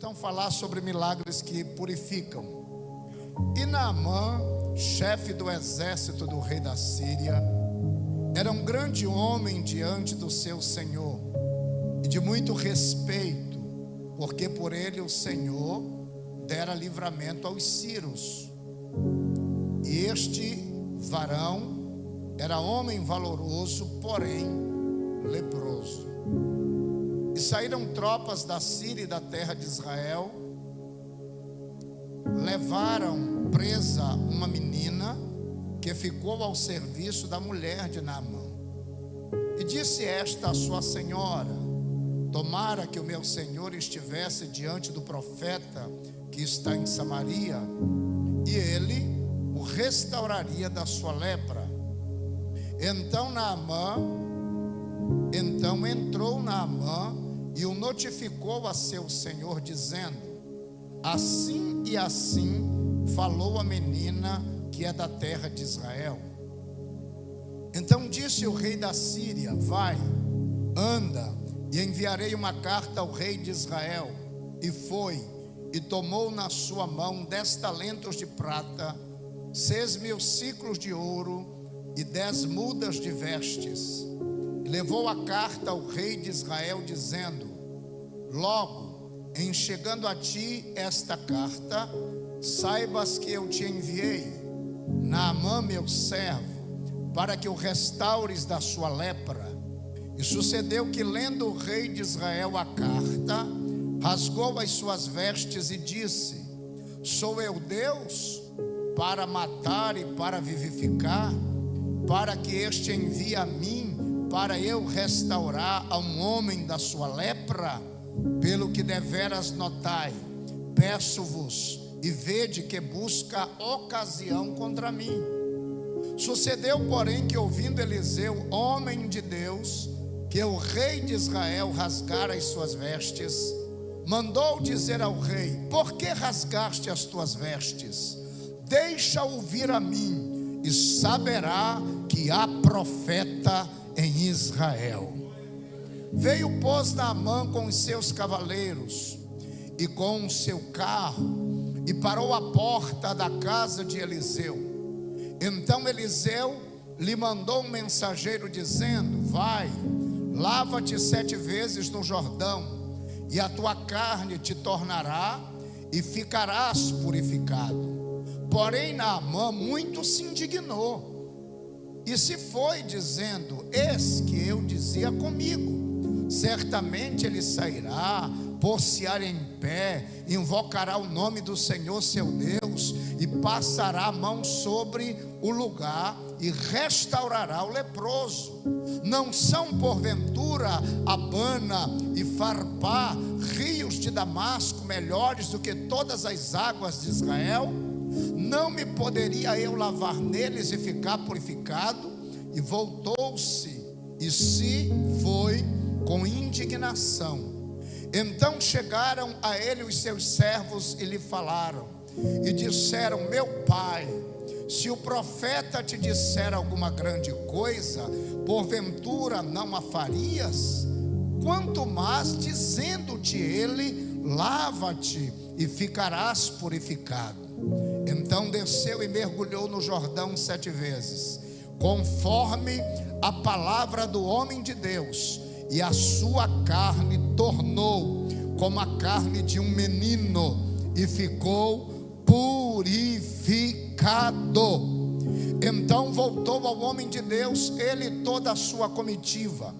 então falar sobre milagres que purificam. E Naamã, chefe do exército do rei da Síria, era um grande homem diante do seu senhor e de muito respeito, porque por ele o Senhor dera livramento aos sírios. E este varão era homem valoroso, porém leproso. E saíram tropas da Síria e da terra de Israel, levaram presa uma menina que ficou ao serviço da mulher de Naamã. E disse esta a sua senhora: tomara que o meu senhor estivesse diante do profeta que está em Samaria, e ele o restauraria da sua lepra. Então entrou Naamã e o notificou a seu senhor, dizendo: assim e assim falou a menina que é da terra de Israel. Então disse o rei da Síria: vai, anda, e enviarei uma carta ao rei de Israel. E foi, e tomou na sua mão 10 talentos de prata, 6.000 ciclos de ouro e 10 mudas de vestes. E levou a carta ao rei de Israel, dizendo: logo, em chegando a ti esta carta, saibas que eu te enviei Naamã, meu servo, para que o restaures da sua lepra. E sucedeu que, lendo o rei de Israel a carta, rasgou as suas vestes e disse: sou eu Deus para matar e para vivificar, para que este envie a mim, para eu restaurar a um homem da sua lepra? Pelo que deveras notai, peço-vos, e vede que busca ocasião contra mim. Sucedeu, porém, que ouvindo Eliseu, homem de Deus, que o rei de Israel rasgara as suas vestes, mandou dizer ao rei: por que rasgaste as tuas vestes? Deixa-o vir a mim, e saberá que há profeta em Israel. Veio, pois, Naamã com os seus cavaleiros e com o seu carro, e parou à porta da casa de Eliseu. Então Eliseu lhe mandou um mensageiro, dizendo: vai, lava-te 7 vezes no Jordão, e a tua carne te tornará, e ficarás purificado. Porém Naamã muito se indignou, e se foi, dizendo: eis que eu dizia comigo, certamente ele sairá, pôr-se-á em pé, invocará o nome do Senhor seu Deus, e passará a mão sobre o lugar, e restaurará o leproso. Não são porventura Abana e Farpá, rios de Damasco, melhores do que todas as águas de Israel? Não me poderia eu lavar neles e ficar purificado? E voltou-se e se foi com indignação. Então chegaram a ele os seus servos e lhe falaram, e disseram: meu pai, se o profeta te disser alguma grande coisa, porventura não a farias? Quanto mais dizendo-te ele: lava-te e ficarás purificado. Então desceu e mergulhou no Jordão 7 vezes, conforme a palavra do homem de Deus, e a sua carne tornou como a carne de um menino, e ficou purificado. Então voltou ao homem de Deus, ele e toda a sua comitiva,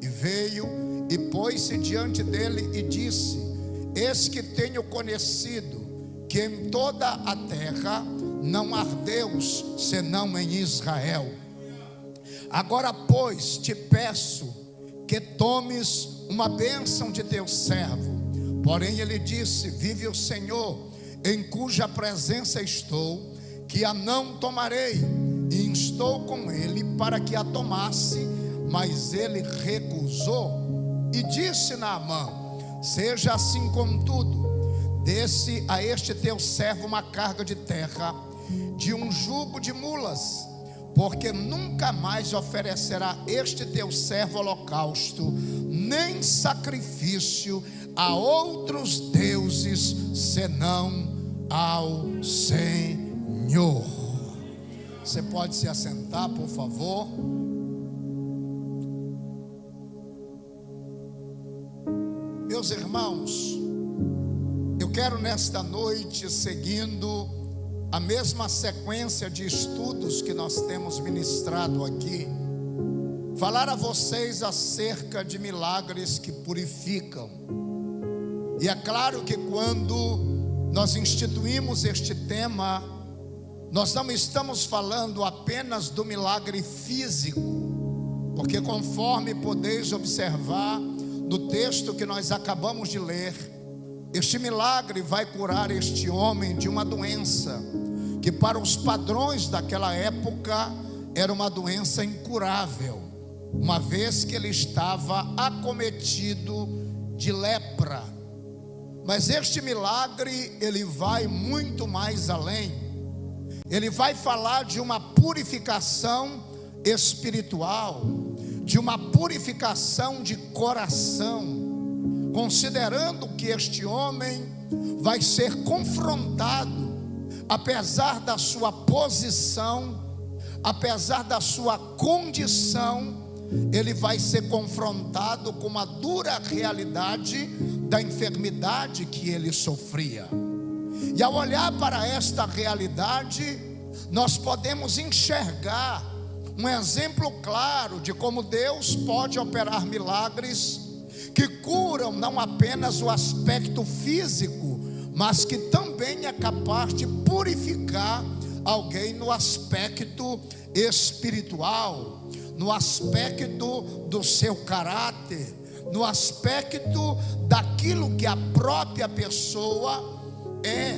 e veio e pôs-se diante dele e disse: eis que tenho conhecido que em toda a terra não há Deus senão em Israel. Agora, pois, te peço que tomes uma bênção de teu servo. Porém ele disse: vive o Senhor, em cuja presença estou, que a não tomarei. E instou com ele para que a tomasse, mas ele recusou. E disse Naamã: seja assim contudo, desse a este teu servo uma carga de terra, de um jugo de mulas, porque nunca mais oferecerá este teu servo holocausto, nem sacrifício a outros deuses deuses senão ao Senhor. Você pode se assentar, por favor. Meus irmãos, eu quero nesta noite, seguindo a mesma sequência de estudos que nós temos ministrado aqui, falar a vocês acerca de milagres que purificam. E é claro que quando nós instituímos este tema, nós não estamos falando apenas do milagre físico, porque conforme podeis observar no texto que nós acabamos de ler, este milagre vai curar este homem de uma doença que para os padrões daquela época era uma doença incurável, uma vez que ele estava acometido de lepra. Mas este milagre, ele vai muito mais além. Ele vai falar de uma purificação espiritual, de uma purificação de coração, considerando que este homem vai ser confrontado, apesar da sua posição, apesar da sua condição, ele vai ser confrontado com uma dura realidade da enfermidade que ele sofria. E ao olhar para esta realidade, nós podemos enxergar um exemplo claro de como Deus pode operar milagres que curam não apenas o aspecto físico, mas que também é capaz de purificar alguém no aspecto espiritual, no aspecto do seu caráter, no aspecto daquilo que a própria pessoa é.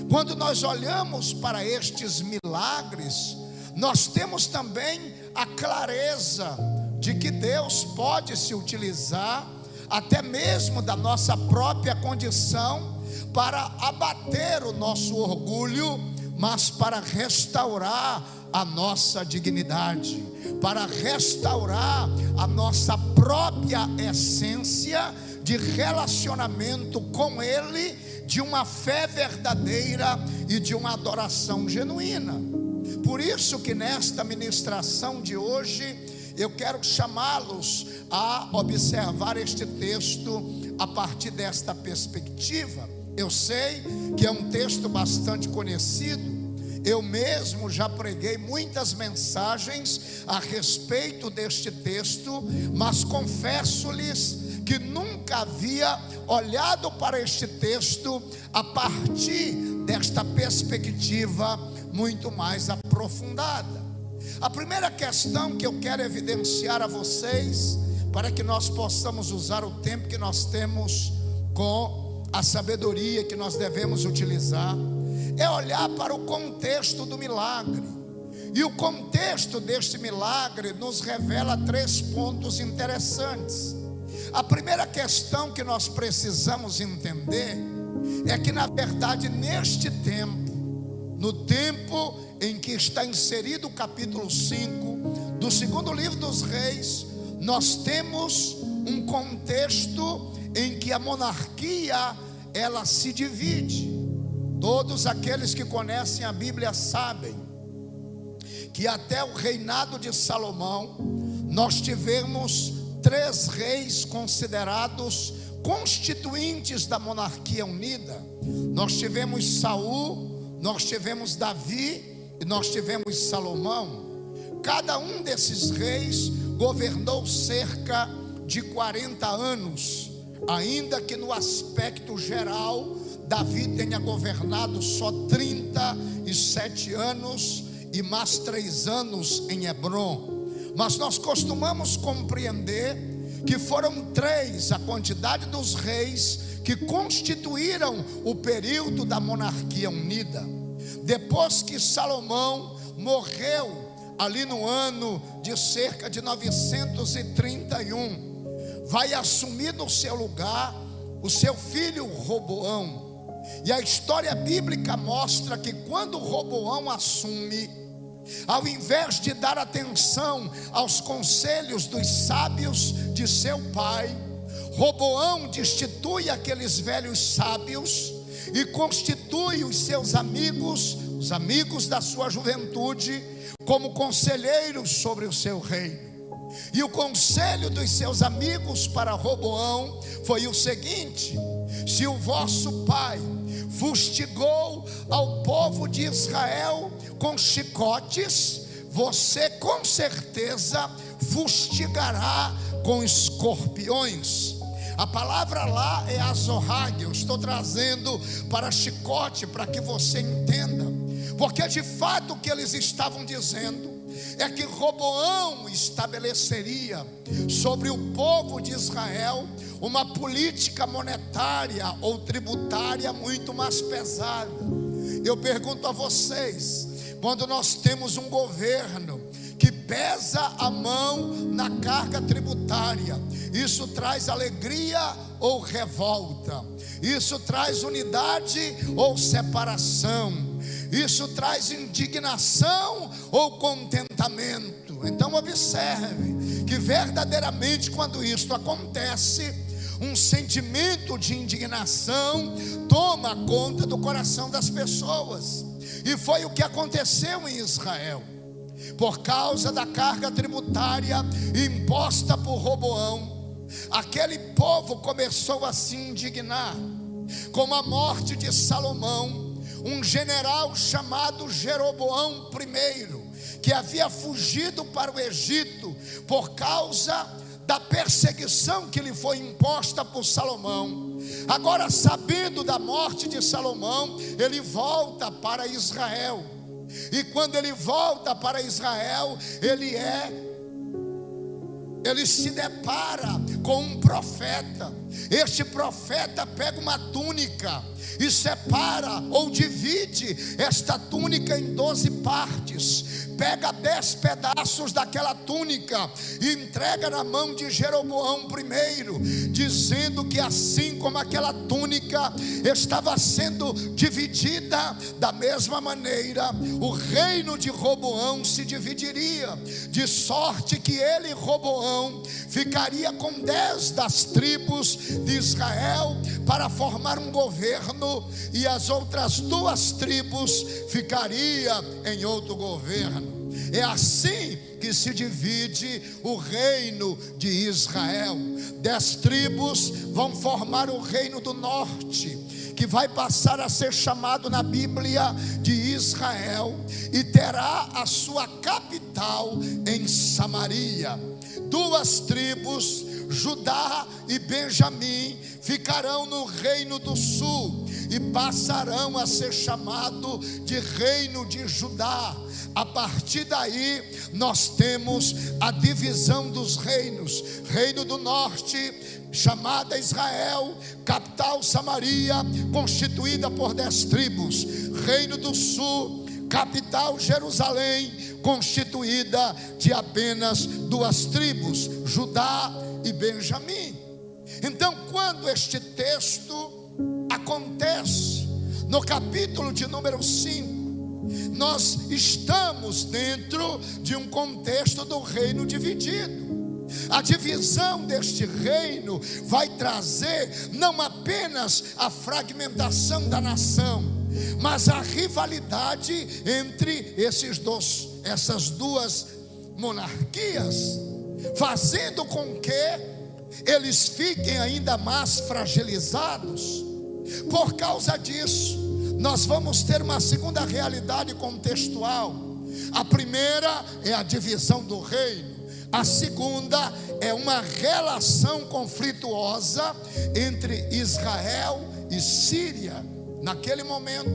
Quando nós olhamos para estes milagres, nós temos também a clareza de que Deus pode se utilizar até mesmo da nossa própria condição para abater o nosso orgulho, mas para restaurar a nossa dignidade, para restaurar a nossa própria essência de relacionamento com Ele, de uma fé verdadeira e de uma adoração genuína. Por isso que nesta ministração de hoje, eu quero chamá-los a observar este texto a partir desta perspectiva. Eu sei que é um texto bastante conhecido. Eu mesmo já preguei muitas mensagens a respeito deste texto, mas confesso-lhes que nunca havia olhado para este texto a partir desta perspectiva muito mais aprofundada. A primeira questão que eu quero evidenciar a vocês, para que nós possamos usar o tempo que nós temos com a sabedoria que nós devemos utilizar, é olhar para o contexto do milagre. E o contexto deste milagre nos revela 3 pontos interessantes. A primeira questão que nós precisamos entender é que, na verdade, neste tempo, no tempo em que está inserido o capítulo 5 do segundo livro dos Reis, nós temos um contexto em que a monarquia, ela se divide. Todos aqueles que conhecem a Bíblia sabem que até o reinado de Salomão, nós tivemos 3 reis considerados constituintes da monarquia unida. Nós tivemos Saul, nós tivemos Davi e nós tivemos Salomão. Cada um desses reis governou cerca de 40 anos, ainda que no aspecto geral Davi tenha governado só 37 anos e mais 3 anos em Hebrom. Mas nós costumamos compreender que foram 3 a quantidade dos reis que constituíram o período da monarquia unida. Depois que Salomão morreu, ali no ano de cerca de 931, vai assumir no seu lugar o seu filho Roboão. E a história bíblica mostra que quando Roboão assume, ao invés de dar atenção aos conselhos dos sábios de seu pai, Roboão destitui aqueles velhos sábios e constitui os seus amigos, os amigos da sua juventude, como conselheiros sobre o seu reino. E o conselho dos seus amigos para Roboão foi o seguinte: se o vosso pai fustigou ao povo de Israel com chicotes, você com certeza fustigará com escorpiões. A palavra lá é azorrague. Eu estou trazendo para chicote para que você entenda, porque de fato o que eles estavam dizendo é que Roboão estabeleceria sobre o povo de Israel uma política monetária ou tributária muito mais pesada. Eu pergunto a vocês, quando nós temos um governo que pesa a mão na carga tributária, isso traz alegria ou revolta? Isso traz unidade ou separação? Isso traz indignação ou contentamento? Então observe que verdadeiramente quando isto acontece, um sentimento de indignação toma conta do coração das pessoas. E foi o que aconteceu em Israel. Por causa da carga tributária imposta por Roboão, aquele povo começou a se indignar. Com a morte de Salomão, um general chamado Jeroboão I, que havia fugido para o Egito por causa da perseguição que lhe foi imposta por Salomão, agora sabendo da morte de Salomão, ele volta para Israel. E quando ele volta para Israel, ele se depara com um profeta. Este profeta pega uma túnica e separa ou divide esta túnica em 12 partes. Pega 10 pedaços daquela túnica e entrega na mão de Jeroboão I, dizendo que assim como aquela túnica estava sendo dividida, da mesma maneira o reino de Roboão se dividiria, de sorte que ele, Roboão, ficaria com 10 das tribos de Israel para formar um governo, e as outras 2 tribos ficariam em outro governo. É assim que se divide o reino de Israel. 10 tribos vão formar o reino do norte, que vai passar a ser chamado na Bíblia de Israel, e terá a sua capital em Samaria. 2 tribos, Judá e Benjamim, ficarão no reino do sul e passarão a ser chamado de reino de Judá. A partir daí nós temos a divisão dos reinos. Reino do norte, chamada Israel, capital Samaria, constituída por 10 tribos. Reino do sul, capital Jerusalém, constituída de apenas 2 tribos, Judá e Benjamim. Então, quando este texto acontece no capítulo de número 5, nós estamos dentro de um contexto do reino dividido. A divisão deste reino vai trazer não apenas a fragmentação da nação, mas a rivalidade entre essas duas monarquias, fazendo com que eles fiquem ainda mais fragilizados. Por causa disso, nós vamos ter uma segunda realidade contextual. A primeira é a divisão do reino. A segunda é uma relação conflituosa entre Israel e Síria. Naquele momento,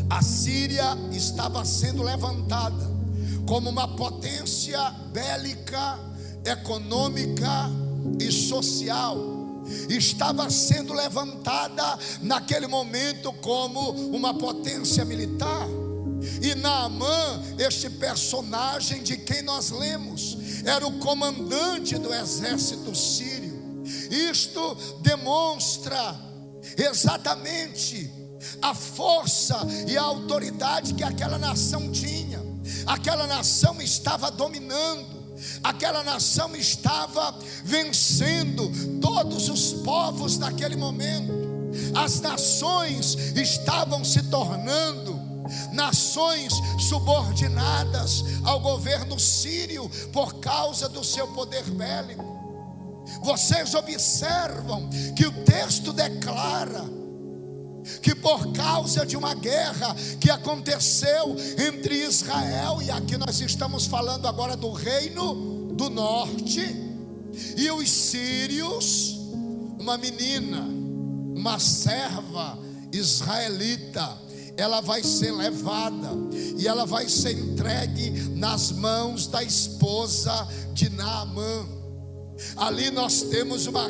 a Síria estava sendo levantada como uma potência bélica, econômica e social. Estava sendo levantada naquele momento como uma potência militar. E Naamã, este personagem de quem nós lemos, era o comandante do exército sírio. Isto demonstra exatamente a força e a autoridade que aquela nação tinha. Aquela nação estava dominando. Aquela nação estava vencendo todos os povos daquele momento. As nações estavam se tornando nações subordinadas ao governo sírio por causa do seu poder bélico. Vocês observam que o texto declara que por causa de uma guerra que aconteceu entre Israel, e aqui nós estamos falando agora do reino do norte, e os sírios, uma menina, uma serva israelita, ela vai ser levada e ela vai ser entregue nas mãos da esposa de Naamã. Ali nós temos uma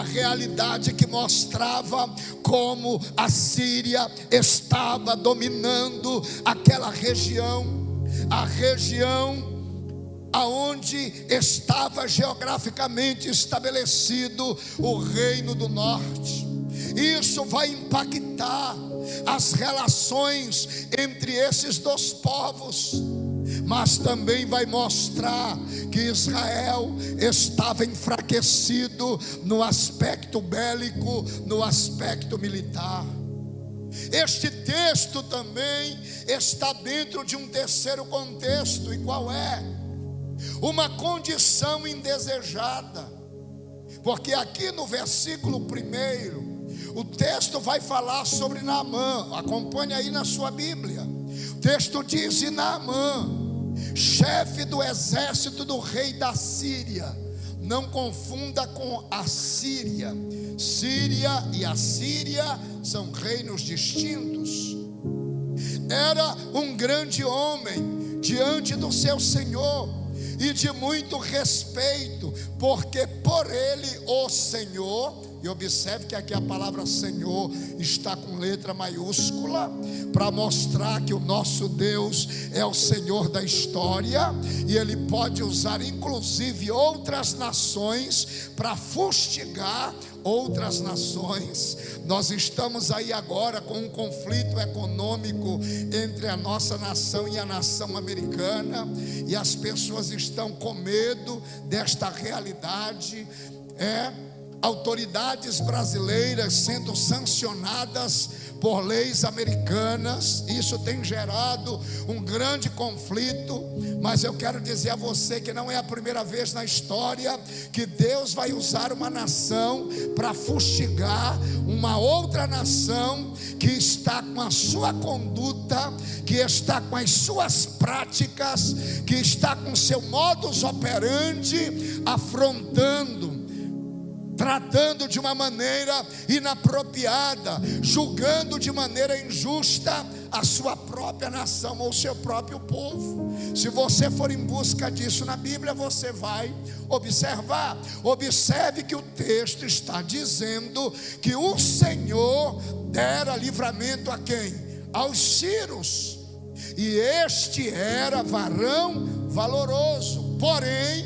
realidade que mostrava como a Síria estava dominando aquela região, a região aonde estava geograficamente estabelecido o reino do norte. Isso vai impactar as relações entre esses dois povos, mas também vai mostrar que Israel estava enfraquecido no aspecto bélico, no aspecto militar. Este texto também está dentro de um terceiro contexto, e qual é? Uma condição indesejada, porque aqui no versículo 1, o texto vai falar sobre Naamã. Acompanhe aí na sua Bíblia. O texto diz: e Naamã, chefe do exército do rei da Síria. Não confunda com a Síria. Síria e a Síria são reinos distintos. Era um grande homem diante do seu Senhor e de muito respeito, porque por ele o Senhor, e observe que aqui a palavra Senhor está com letra maiúscula, para mostrar que o nosso Deus é o Senhor da história, e Ele pode usar inclusive outras nações para fustigar outras nações. Nós estamos aí agora com um conflito econômico entre a nossa nação e a nação americana, e as pessoas estão com medo desta realidade. Autoridades brasileiras sendo sancionadas por leis americanas. Isso tem gerado um grande conflito, mas eu quero dizer a você que não é a primeira vez na história que Deus vai usar uma nação para fustigar uma outra nação que está com a sua conduta, que está com as suas práticas, que está com seu modus operandi afrontando, tratando de uma maneira inapropriada, julgando de maneira injusta a sua própria nação ou seu próprio povo. Se você for em busca disso na Bíblia, você vai observar. Observe que o texto está dizendo que o Senhor dera livramento a quem? Aos sírios. E este era varão valoroso, porém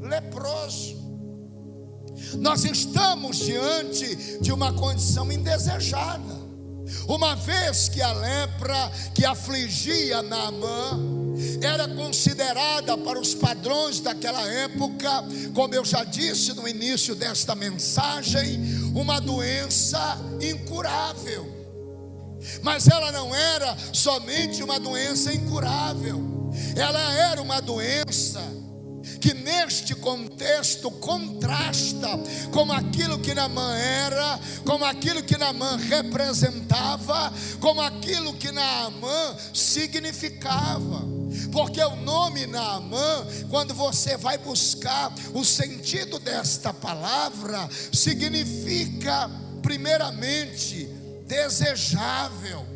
leproso. Nós estamos diante de uma condição indesejada, uma vez que a lepra que afligia Naamã era considerada para os padrões daquela época, como eu já disse no início desta mensagem, uma doença incurável. Mas ela não era somente uma doença incurável, ela era uma doença que neste contexto contrasta com aquilo que Naamã era, com aquilo que Naamã representava, com aquilo que Naamã significava. Porque o nome Naamã, quando você vai buscar o sentido desta palavra, significa primeiramente desejável.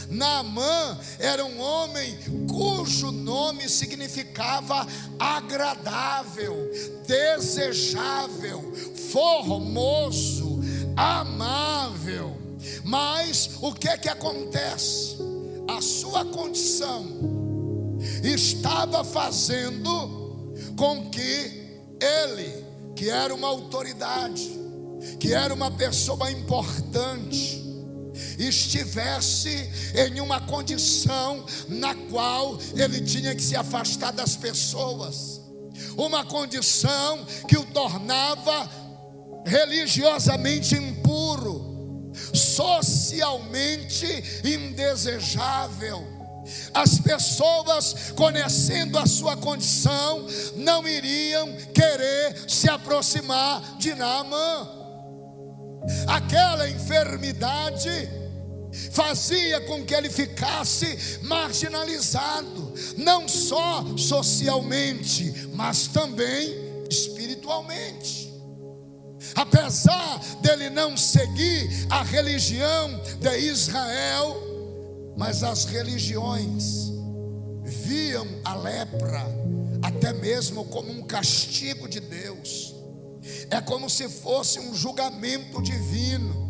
Naamã era um homem cujo nome significava agradável, desejável, formoso, amável. Mas o que acontece? A sua condição estava fazendo com que ele, que era uma autoridade, que era uma pessoa importante, estivesse em uma condição na qual ele tinha que se afastar das pessoas, uma condição que o tornava religiosamente impuro, socialmente indesejável. As pessoas, conhecendo a sua condição, não iriam querer se aproximar de Naamã. Aquela enfermidade fazia com que ele ficasse marginalizado, não só socialmente, mas também espiritualmente. Apesar dele não seguir a religião de Israel, mas as religiões viam a lepra até mesmo como um castigo de Deus. É como se fosse um julgamento divino.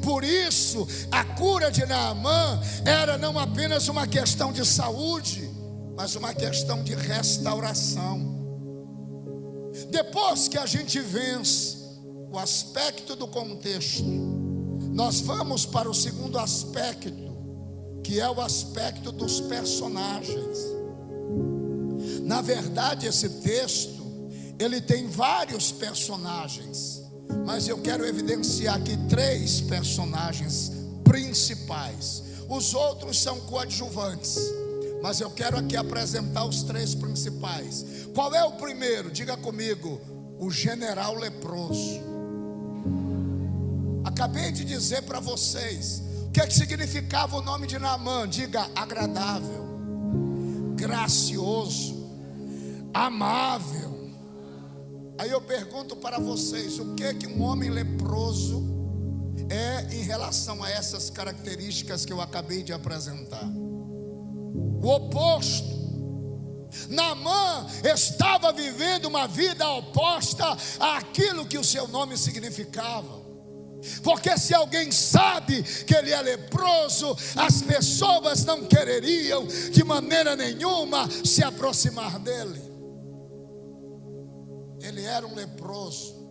Por isso, a cura de Naamã era não apenas uma questão de saúde, mas uma questão de restauração. Depois que a gente vence o aspecto do contexto, nós vamos para o segundo aspecto, que é o aspecto dos personagens. Na verdade, esse texto, ele tem vários personagens, mas eu quero evidenciar aqui 3 personagens principais. Os outros são coadjuvantes, mas eu quero aqui apresentar os 3 principais. Qual é o primeiro? Diga comigo: o general leproso. Acabei de dizer para vocês o que significava o nome de Naamã. Diga: agradável, gracioso, amável. Aí eu pergunto para vocês: o que um homem leproso é em relação a essas características que eu acabei de apresentar? O oposto. Naamã estava vivendo uma vida oposta àquilo que o seu nome significava. Porque se alguém sabe que ele é leproso, as pessoas não quereriam de maneira nenhuma se aproximar dele. Ele era um leproso.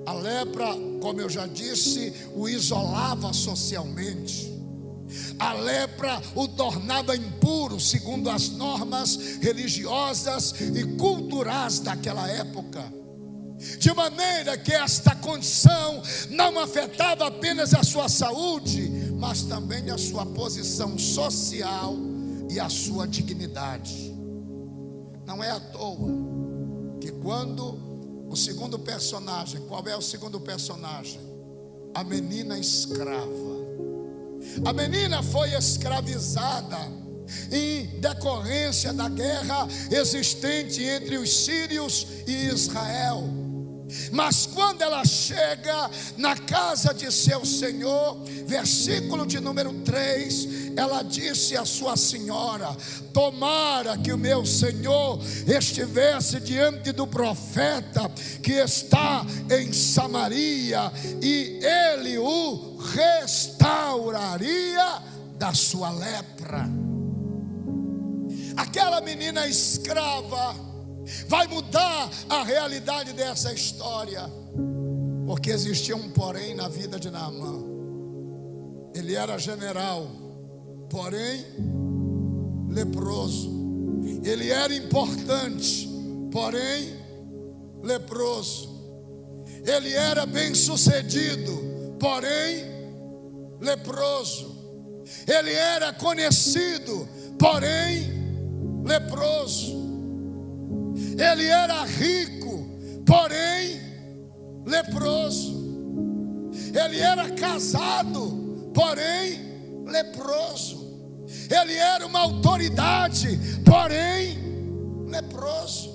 A lepra, como eu já disse, o isolava socialmente. A lepra o tornava impuro segundo as normas religiosas e culturais daquela época. De maneira que esta condição não afetava apenas a sua saúde, mas também a sua posição social e a sua dignidade. Não é à toa que quando o segundo personagem, qual é o segundo personagem? A menina escrava. A menina foi escravizada em decorrência da guerra existente entre os sírios e Israel. Mas quando ela chega na casa de seu senhor, versículo de número 3, ela disse à sua senhora: tomara que o meu senhor estivesse diante do profeta que está em Samaria, e ele o restauraria da sua lepra. Aquela menina escrava vai mudar a realidade dessa história, porque existia um porém na vida de Naamã. Ele era general, porém leproso. Ele era importante, porém leproso. Ele era bem sucedido, porém leproso. Ele era conhecido, porém leproso. Ele era rico, porém leproso. Ele era casado, porém leproso. Ele era uma autoridade, porém leproso.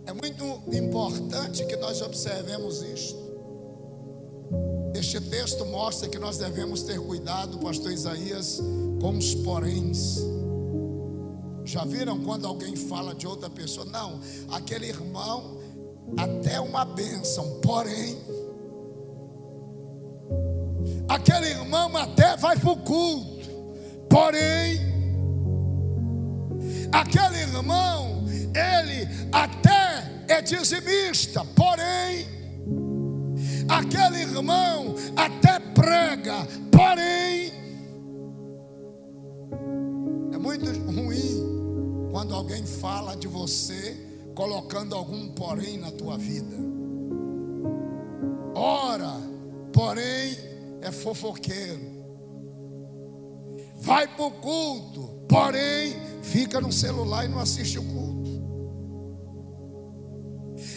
É muito importante que nós observemos isto. Este texto mostra que nós devemos ter cuidado, pastor Isaías, com os poréns. Já viram quando alguém fala de outra pessoa? Não, aquele irmão até uma bênção, porém aquele irmão até vai para o culto, porém aquele irmão, ele até é dizimista, porém aquele irmão até prega, porém, é muito ruim quando alguém fala de você colocando algum porém na tua vida. Ora, porém, é fofoqueiro. Vai para o culto, porém, fica no celular e não assiste o culto.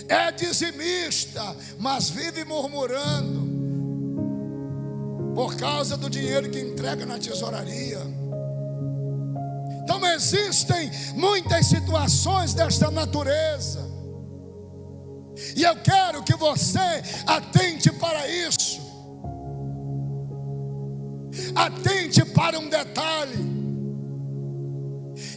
É dizimista, mas vive murmurando por causa do dinheiro que entrega na tesouraria. Então existem muitas situações desta natureza, e eu quero que você atente para isso. Atente para um detalhe: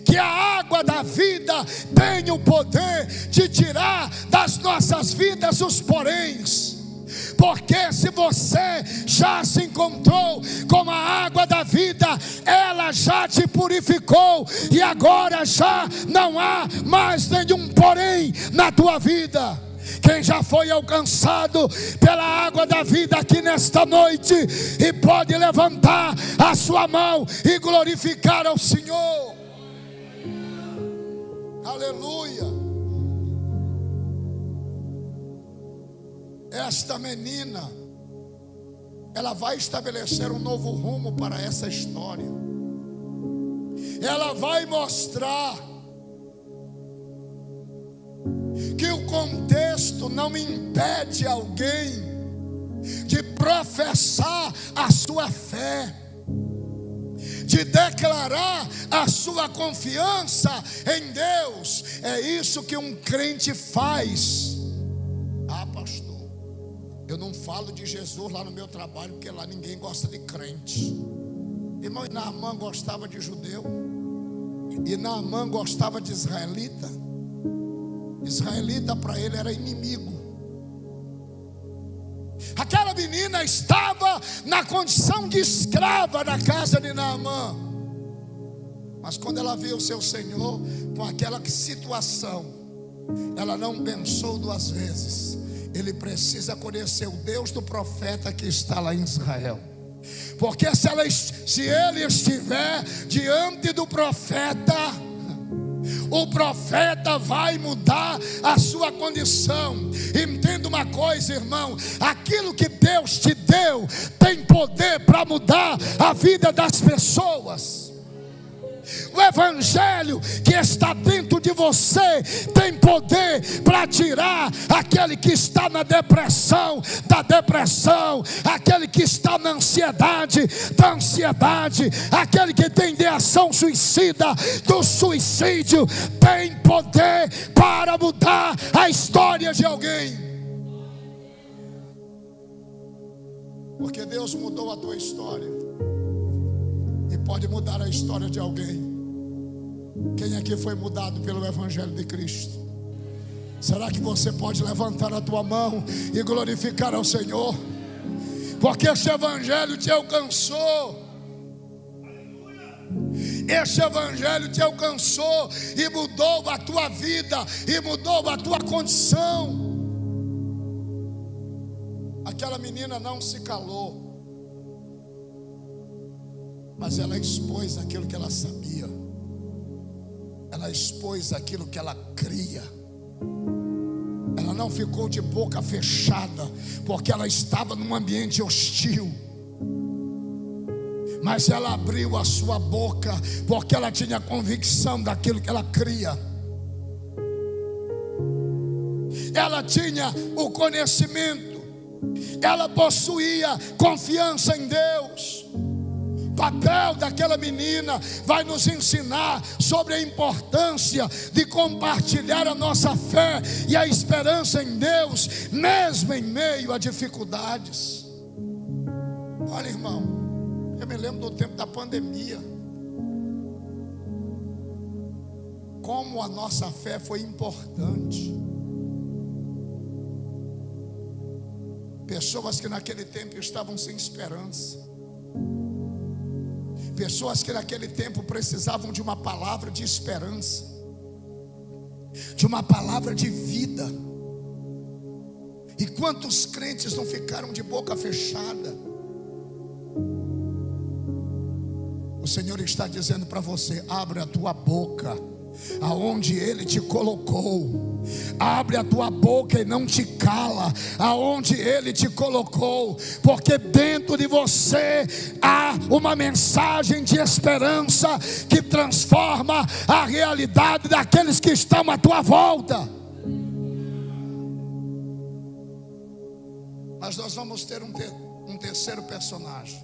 que a água da vida tem o poder de tirar das nossas vidas os poréns. Porque se você já se encontrou com a água da vida, ela já te purificou, e agora já não há mais nenhum porém na tua vida. Quem já foi alcançado pela água da vida aqui nesta noite, e pode levantar a sua mão e glorificar ao Senhor. Aleluia. Esta menina, ela vai estabelecer um novo rumo para essa história. Ela vai mostrar que o contexto não impede alguém de professar a sua fé, de declarar a sua confiança em Deus. É isso que um crente faz. Ah, pastor, eu não falo de Jesus lá no meu trabalho, porque lá ninguém gosta de crente. Irmão, Naamã gostava de judeu, e Naamã gostava de israelita. Israelita para ele era inimigo. Aquela menina estava na condição de escrava na casa de Naamã, mas quando ela viu o seu Senhor com aquela situação, ela não pensou duas vezes. Ele precisa conhecer o Deus do profeta que está lá em Israel, porque se ele estiver diante do profeta, o profeta vai mudar a sua condição. Entenda uma coisa, irmão: aquilo que Deus te deu tem poder para mudar a vida das pessoas. O evangelho que está dentro de você tem poder para tirar aquele que está na depressão da depressão, aquele que está na ansiedade da ansiedade, aquele que tem ideação suicida do suicídio. Tem poder para mudar a história de alguém, porque Deus mudou a tua história e pode mudar a história de alguém. Quem aqui foi mudado pelo Evangelho de Cristo? Será que você pode levantar a tua mão e glorificar ao Senhor? Porque esse Evangelho te alcançou. Esse Evangelho te alcançou e mudou a tua vida, e mudou a tua condição. Aquela menina não se calou, mas ela expôs aquilo que ela sabia. Ela expôs aquilo que ela cria. Ela não ficou de boca fechada, porque ela estava num ambiente hostil, mas ela abriu a sua boca, porque ela tinha convicção daquilo que ela cria. Ela tinha o conhecimento, ela possuía confiança em Deus. O papel daquela menina vai nos ensinar sobre a importância de compartilhar a nossa fé e a esperança em Deus, mesmo em meio a dificuldades. Olha, irmão, eu me lembro do tempo da pandemia, como a nossa fé foi importante. Pessoas que naquele tempo estavam sem esperança, pessoas que naquele tempo precisavam de uma palavra de esperança, de uma palavra de vida. E quantos crentes não ficaram de boca fechada? O Senhor está dizendo para você: abre a tua boca, aonde Ele te colocou. Abre a tua boca e não te cala, aonde Ele te colocou, porque dentro de você há uma mensagem de esperança que transforma a realidade daqueles que estão à tua volta. Mas nós vamos ter um terceiro personagem,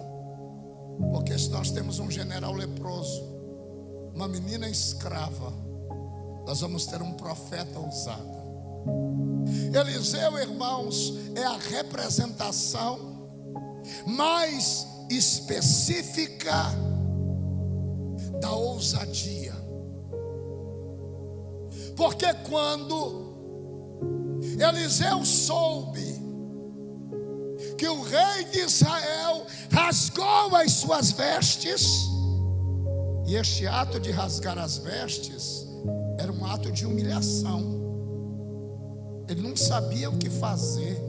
porque se nós temos um general leproso, uma menina escrava, nós vamos ter um profeta ousado. Eliseu, irmãos, é a representação mais específica da ousadia. Porque quando Eliseu soube que o rei de Israel rasgou as suas vestes, e este ato de rasgar as vestes era um ato de humilhação. Ele não sabia o que fazer.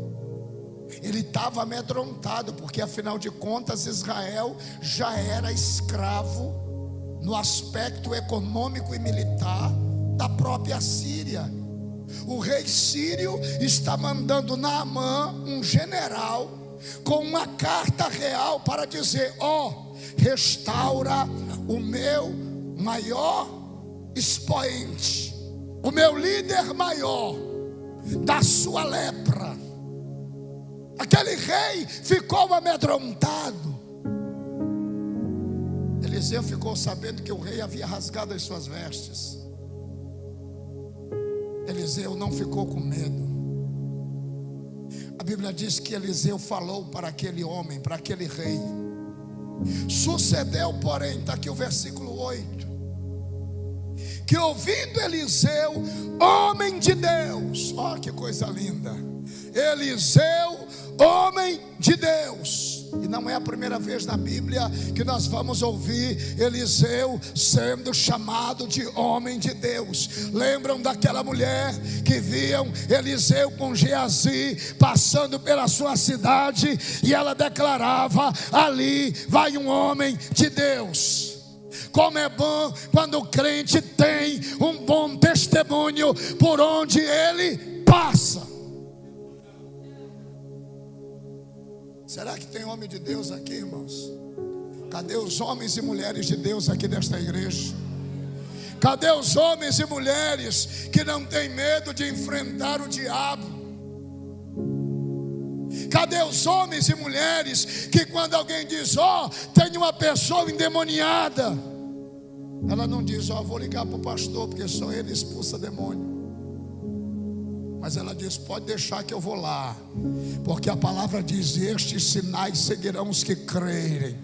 Ele estava amedrontado, porque afinal de contas Israel já era escravo no aspecto econômico e militar da própria Síria. O rei sírio está mandando Naamã, um general, com uma carta real para dizer: restaura o meu maior expoente, o meu líder maior, da sua lepra. Aquele rei ficou amedrontado. Eliseu ficou sabendo que o rei havia rasgado as suas vestes. Eliseu não ficou com medo. A Bíblia diz que Eliseu falou para aquele homem, para aquele rei. Sucedeu, porém, está aqui o versículo 8, que ouvindo Eliseu, homem de Deus, que coisa linda, Eliseu, homem de Deus. E não é a primeira vez na Bíblia que nós vamos ouvir Eliseu sendo chamado de homem de Deus. Lembram daquela mulher que viam Eliseu com Geazi passando pela sua cidade, e ela declarava: ali vai um homem de Deus. Como é bom quando o crente tem um bom testemunho por onde ele passa. Será que tem homem de Deus aqui, irmãos? Cadê os homens e mulheres de Deus aqui desta igreja? Cadê os homens e mulheres que não têm medo de enfrentar o diabo? Cadê os homens e mulheres que quando alguém diz: tem uma pessoa endemoniada, ela não diz: vou ligar para o pastor, porque só ele expulsa demônio. Mas ela diz: pode deixar que eu vou lá, porque a palavra diz: estes sinais seguirão os que crerem.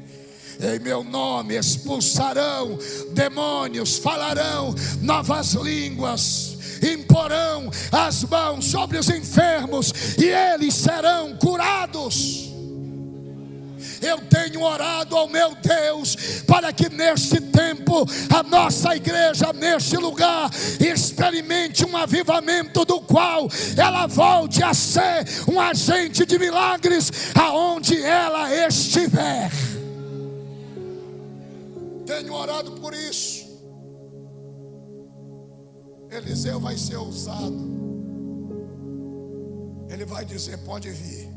Em meu nome expulsarão demônios, falarão novas línguas, imporão as mãos sobre os enfermos e eles serão curados. Eu tenho orado ao meu Deus para que neste tempo a nossa igreja neste lugar experimente um avivamento do qual ela volte a ser um agente de milagres aonde ela estiver. Tenho orado por isso. Eliseu vai ser ousado. Ele vai dizer: pode vir,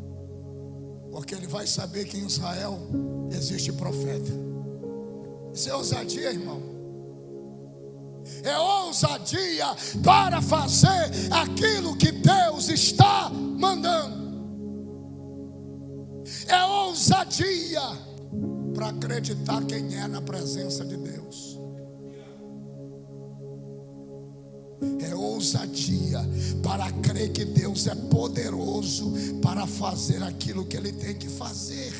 porque ele vai saber que em Israel existe profeta. Isso é ousadia, irmão. É ousadia para fazer aquilo que Deus está mandando. É ousadia para acreditar quem é na presença de Deus. É ousadia para crer que Deus é poderoso para fazer aquilo que Ele tem que fazer.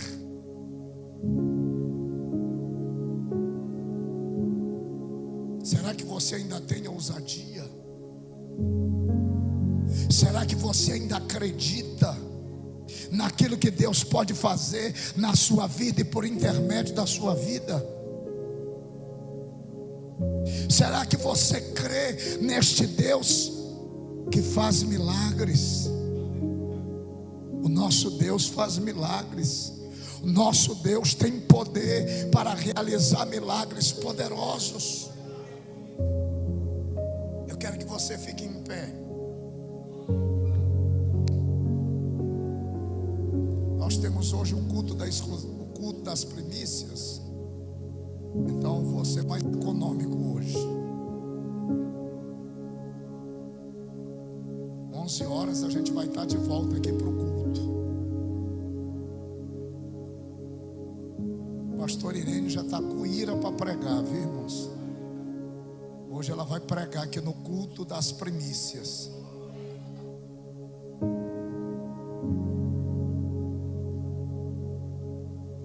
Será que você ainda tem ousadia? Será que você ainda acredita naquilo que Deus pode fazer na sua vida e por intermédio da sua vida? Será que você crê neste Deus que faz milagres? nosso Deus faz milagres. O nosso Deus tem poder para realizar milagres poderosos. Eu quero que você fique em pé. Nós temos hoje o culto das primícias. Então vou ser mais econômico hoje. 11 horas a gente vai estar de volta aqui para o culto. Pastor Irene já está com ira para pregar, viu, irmãos? Hoje ela vai pregar aqui no culto das primícias.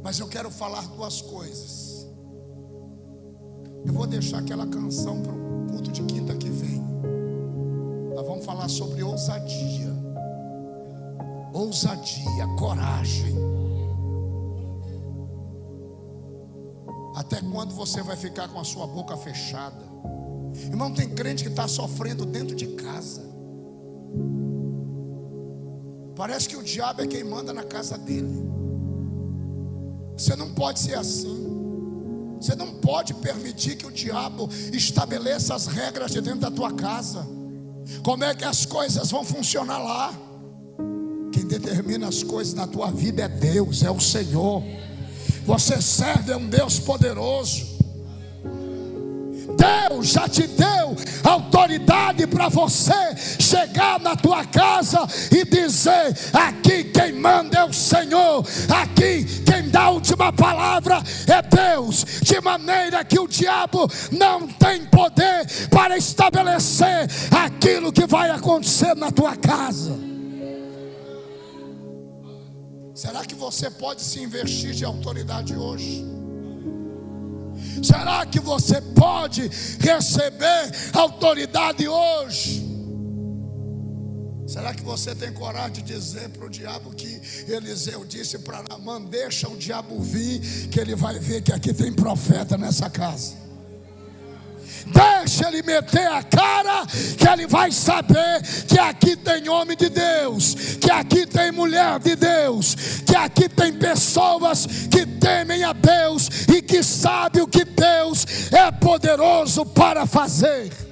Mas eu quero falar duas coisas. Eu vou deixar aquela canção para o culto de quinta que vem. Nós vamos falar sobre ousadia. Ousadia, coragem. Até quando você vai ficar com a sua boca fechada? Irmão, tem crente que está sofrendo dentro de casa. Parece que o diabo é quem manda na casa dele. Você não pode ser assim. Você não pode permitir que o diabo estabeleça as regras de dentro da tua casa. Como é que as coisas vão funcionar lá? Quem determina as coisas na tua vida é Deus, é o Senhor. Você serve a um Deus poderoso. Deus já te deu autoridade para você chegar na tua casa e dizer: aqui quem manda é o Senhor, aqui quem dá a última palavra é Deus. De maneira que o diabo não tem poder para estabelecer aquilo que vai acontecer na tua casa. Será que você pode se investir de autoridade hoje? Será que você pode receber autoridade hoje? Será que você tem coragem de dizer para o diabo que Eliseu disse para Naamã: deixa o diabo vir, que ele vai ver que aqui tem profeta nessa casa. Deixa ele meter a cara, que ele vai saber que aqui tem homem de Deus, que aqui tem mulher de Deus, que aqui tem pessoas que temem a Deus e que sabem o que Deus é poderoso para fazer.